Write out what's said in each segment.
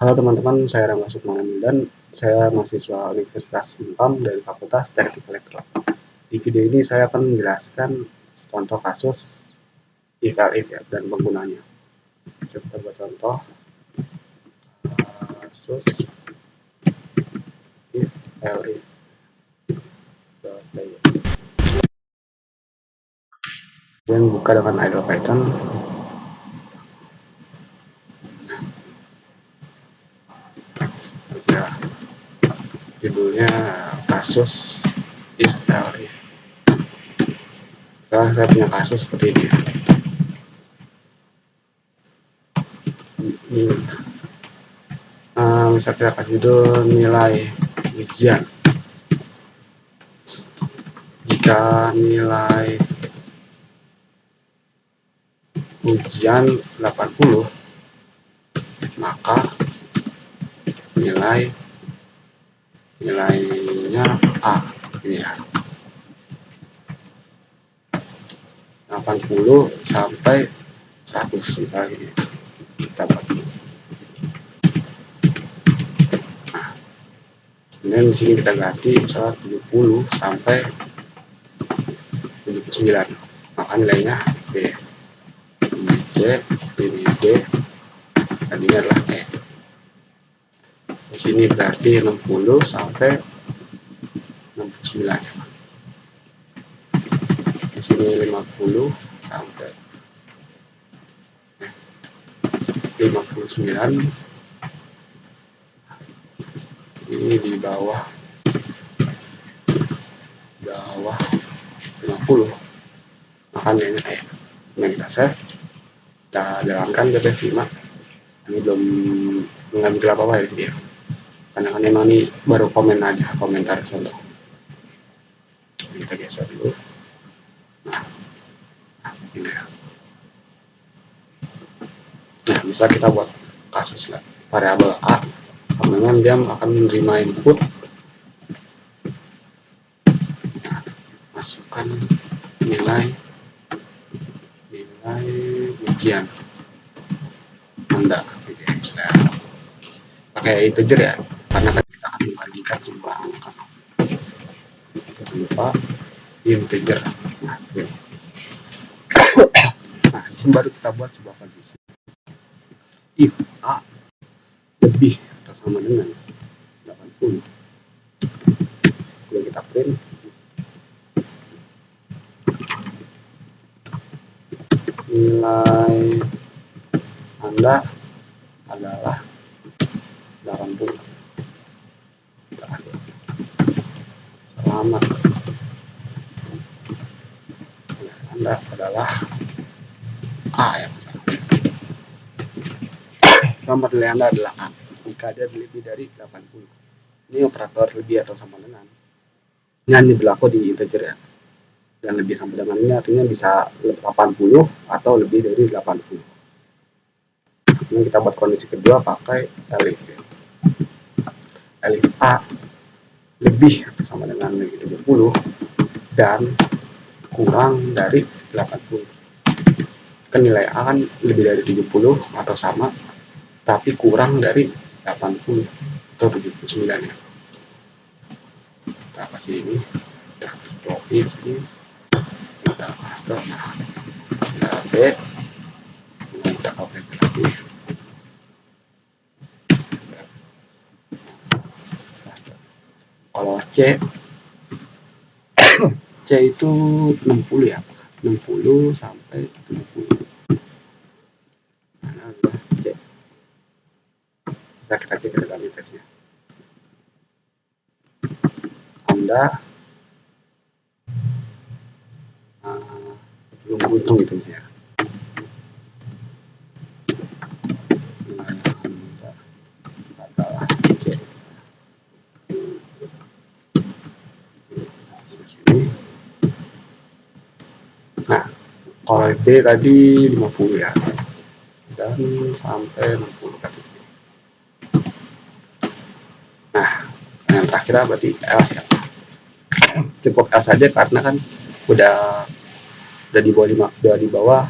Halo teman-teman, saya Rangga Sukmana dan saya mahasiswa Universitas Unpam dari Fakultas Teknik Elektro. Di video ini saya akan menjelaskan contoh kasus if elif ya, dan penggunanya. Kita buat contoh kasus if elif. Dan buka dengan idle Python. Ya, judulnya kasus if elif. Sekarang saya punya kasus seperti ini. Bisa kita kasih judul nilai ujian. Jika nilai ujian 80, maka nilainya A ini ya, 80 sampai 100 misalnya ini kita buat. Nah, kemudian di sini kita ganti misalnya 70 sampai 79, maka nilainya B. Ini C, ini D, dan ini adalah E. Di sini berarti 60 sampai 69. Di sini 50 sampai 59. Ini di bawah 50, maka nilainya E. Kemudian kita save, kita jalankan BPF 5. Ini belum mengambil apa-apa ya sih, karena kan memang ini baru komen aja, komentar contoh. Kita geser dulu. Nah, ini ya. Nah, bisa kita buat kasus variabel A, kemudian dia akan menerima input. Nah, masukkan nilai ujian Anda, gitu ya, misalnya pakai integer ya, karena kan kita akan membandingkan sebuah angka. Jangan lupa integer. Nah, nah, di sini baru kita buat sebuah kondisi. If A lebih atau sama dengan 80, kemudian kita print nilai Anda adalah 80. Kita kasih selamat, Anda adalah A ya. Selamat, nilai Anda adalah A jika dia lebih dari 80. Ini operator lebih atau sama dengan. Ini hanya berlaku di integer ya. Dan lebih sama dengan ini artinya bisa 80 atau lebih dari 80. Ini kita buat kondisi kedua pakai elif ya. Elif A lebih atau sama dengan 70 dan kurang dari 80. Kan nilai A kan lebih dari 70 atau sama, tapi kurang dari 80 atau 79 ya. Kita kasih ini, kita copy sini, kita paste, kita B, kita copy lagi. Kalau C itu 60 ya, 60 sampai 70. Nah, C. Bisa kita cek ke dalam teksnya. Anda belum beruntung itu ya. Anda adalah C. Nah, kalau B tadi 50 ya, dan sampai 60 tadi. Nah, yang terakhir berarti else ya. Cukup else saja karena kan udah di bawah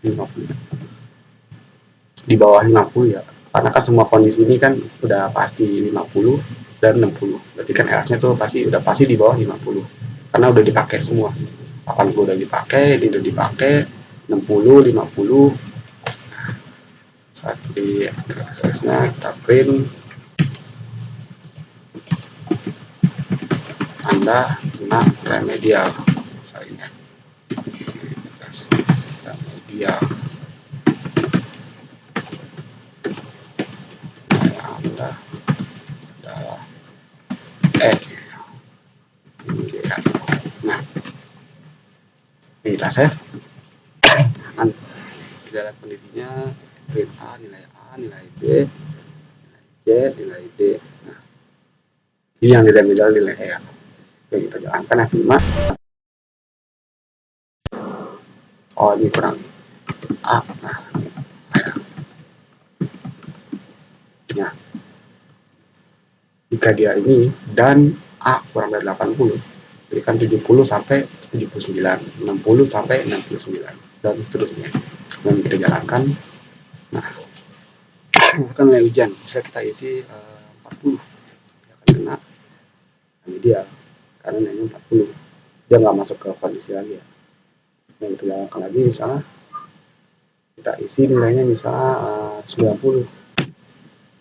50. Di bawah 50 ya. karena kan semua kondisi ini kan udah pasti 50 dan 60, berarti kan LS nya tuh pasti di bawah 50 karena udah dipakai semua. 80 udah dipakai, ini udah dipakai, 60, 50. Saat di LS-nya kita print, Anda kena remedial misalnya, remedial Anda adalah nah ini kita save kan, kita lihat kondisinya, print A, nilai B, nilai C, nilai D. Nah, ini yang di remedial nilai E ya. Oke, kita jalankan F5. Oh, ini kurang A. Nah, jika dia ini dan A kurang dari 80, jadi kan 70 sampai 79, 60 sampai 69, dan seterusnya. Dan kita jalankan. Nah, kan nilai hujan bisa kita isi 40, ya akan kena remedial karena nilainya 40, dia nggak masuk ke kondisi lagi ya. Yang kita jalankan lagi, misalnya kita isi nilainya misalnya 90,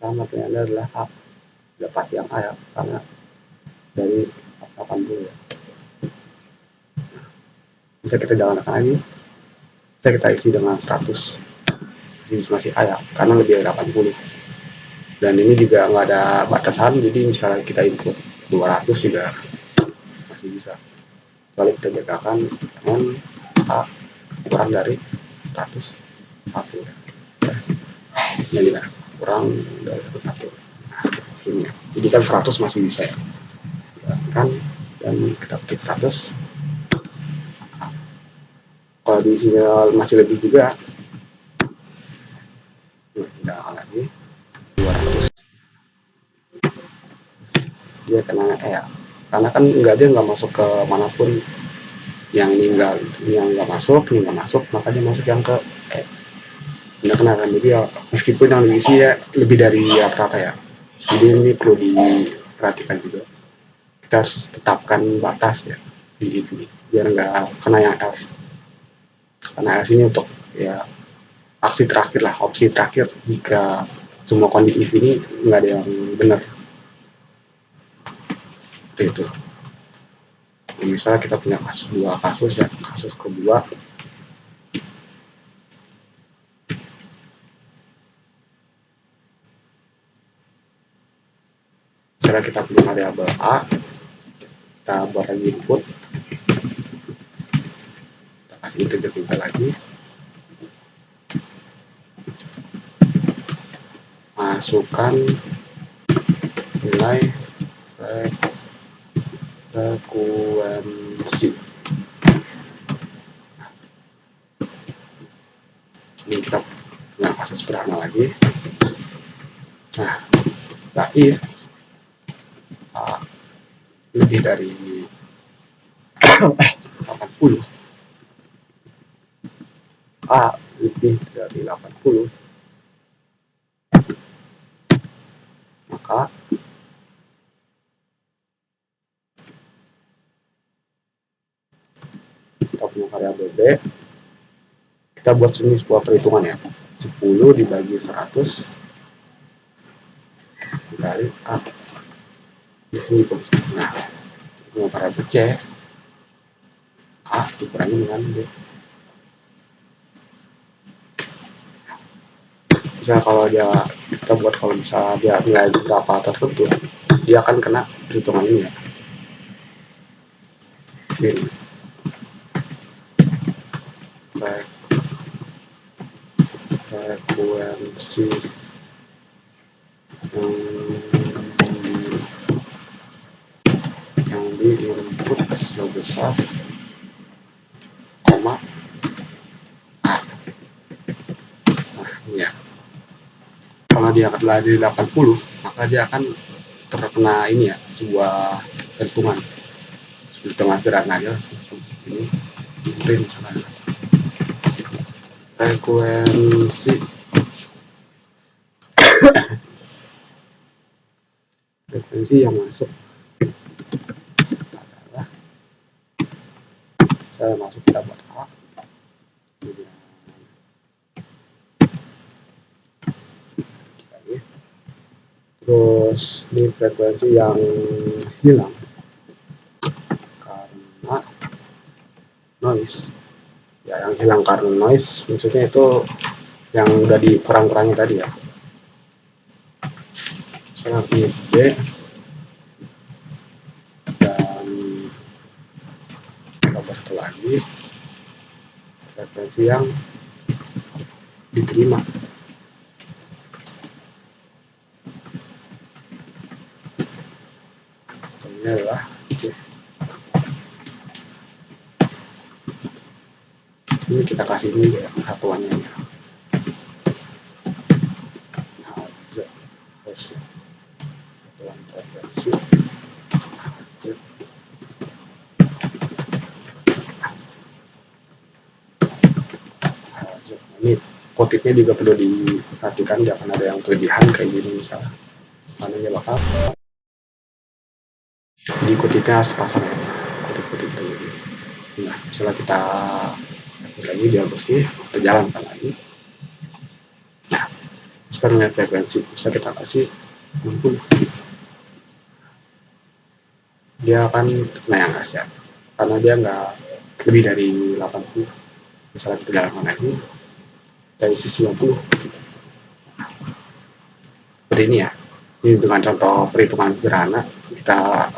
sama nilainya adalah A, udah pasti yang A ya karena dari 80 ya. Bisa kita jalankan lagi, bisa kita isi dengan 100, masih A ya karena lebih dari 80, dan ini juga nggak ada batasan, jadi misalnya kita input 200 juga masih bisa, kalau kita jagakan dengan A kurang dari 100 1 ya. Ini ya, kurang dari 1 ini ya. Jadi kan 100 masih bisa ya kan, dan kita ketik 100. Kalau di sinyal masih lebih juga, tidak lagi 200, dia kena ya karena kan dia nggak masuk ke manapun, yang ini nggak masuk, ini nggak masuk, maka dia masuk yang ke tidak kena remedial meskipun yang diisi ya lebih dari rata-rata ya. Jadi ini perlu diperhatikan juga, kita harus tetapkan batas ya di EV biar nggak kena yang else, karena else ini untuk ya aksi terakhir lah, opsi terakhir jika semua kondisi EV ini nggak ada yang benar. Seperti itu. Misalnya kita punya dua kasus ya, kasus kedua misalnya kita punya variabel A, kita buat lagi input, kita kasih integer juga lagi, masukkan nilai frekuensi. Ini kita punya kasus sederhana lagi. Nah if A lebih dari 80, A lebih dari 80, maka kita punya variabel B, kita buat sini sebuah perhitungan ya, 10 dibagi 100 dikali A di sini. Nah, punya variabel C, A dikurangi dengan B. Misalnya kalau kita buat kalau misalnya dia nilai berapa tertentu, dia akan kena perhitungan ini ya. Ini frekuensi yang di input sebesar koma A. Nah, ya. Kalau dia adalah di 80, maka dia akan terkena ini ya, sebuah perhitungan di tengah sederhana aja ini print misalnya frekuensi Frekuensi yang masuk adalah, saya masuk kita buat A, terus di frekuensi yang hilang karena noise. Ya, yang hilang karena noise maksudnya itu yang udah dikurang-kurangi tadi ya. Saya pilih B dan coba satu lagi frekuensi yang diterima. Ini adalah C. Ini kita kasih ini ya satuannya ya. Hertz versi satuan frekuensi Hertz. Ini kutipnya juga perlu diperhatikan, jangan ada yang kelebihan kayak gini misalnya, karena dia bakal dikutipnya sepasang kutip-kutip kayak gini. Nah, misalnya kita lagi biar bersih, kita jalankan lagi. Nah, sekarang lihat frekuensi bisa kita kasih 60. Dia akan kena yang Asia karena dia nggak lebih dari 80. Misalnya kita jalankan lagi, kita isi 90. Seperti ini ya. Ini dengan contoh perhitungan sederhana, kita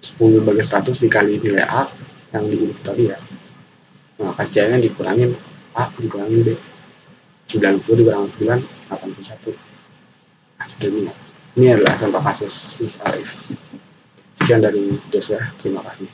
10 bagi 100 dikali nilai A yang di input tadi ya. Maka C-nya dikurangin A dikurangin B. 90 dikurangin 9, 81. Nah, seperti ini ya. Ini adalah contoh kasus misalnya. Sekian dari Joshua, terima kasih.